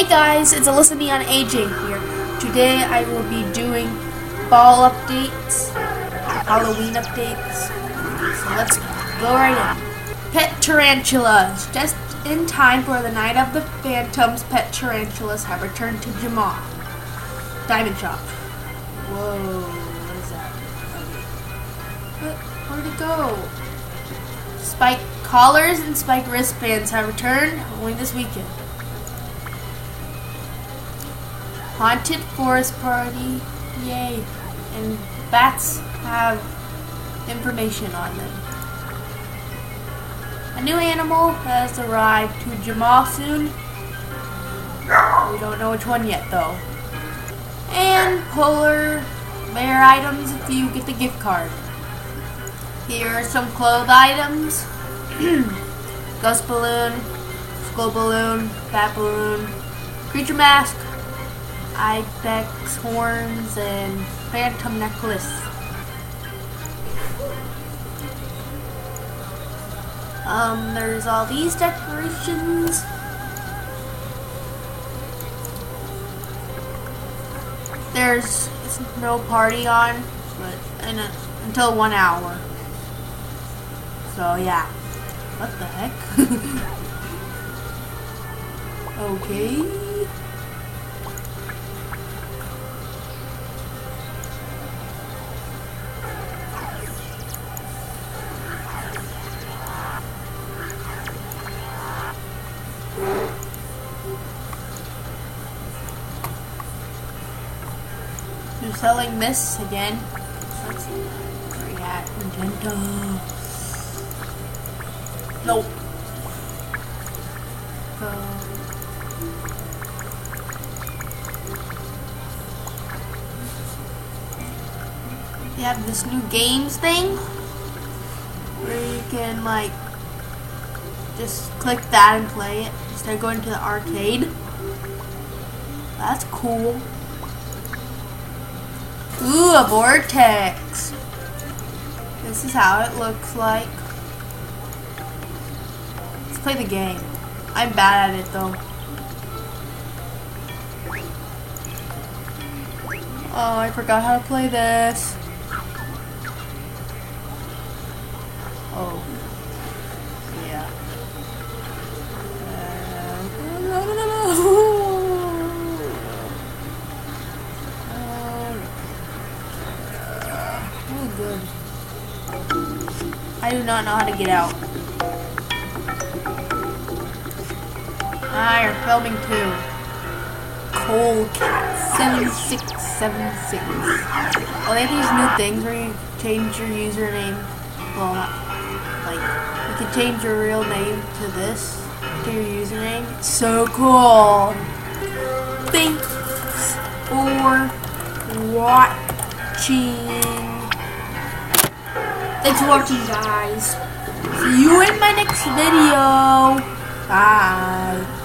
Hey guys, it's Alyssa Neon Aging here. Today I will be doing fall updates, Halloween updates. So let's go right in. Pet tarantulas. Just in time for the Night of the Phantoms, pet tarantulas have returned to Jamaa Diamond Shop. Whoa, what is that? Where'd it go? Spike collars and spike wristbands have returned only this weekend. Haunted Forest Party, yay, and bats have information on them. A new animal has arrived to Jamaa soon. We don't know which one yet though. And polar bear items if you get the gift card. Here are some clothes items. Ghost balloon, skull balloon, bat balloon, creature mask, ibex horns, and phantom necklace. There's all these decorations. There's no party on, but until 1 hour. So yeah. What the heck? Okay. They're selling this again. Let's see. Free hat, Magenta. Nope. They have this new games thing where you can like just click that and play it instead of going to the arcade. That's cool. Ooh, a vortex. This is how it looks like. Let's play the game. I'm bad at it though. Oh, I forgot how to play this. Oh. Yeah. Oh, good. I do not know how to get out. You're filming too. Colecat 7676. Oh, they have these new things where you change your username. Well, not like you can change your real name to this, to your username. It's so cool. Thanks for watching. Thanks for watching, guys. See you in my next video. Bye.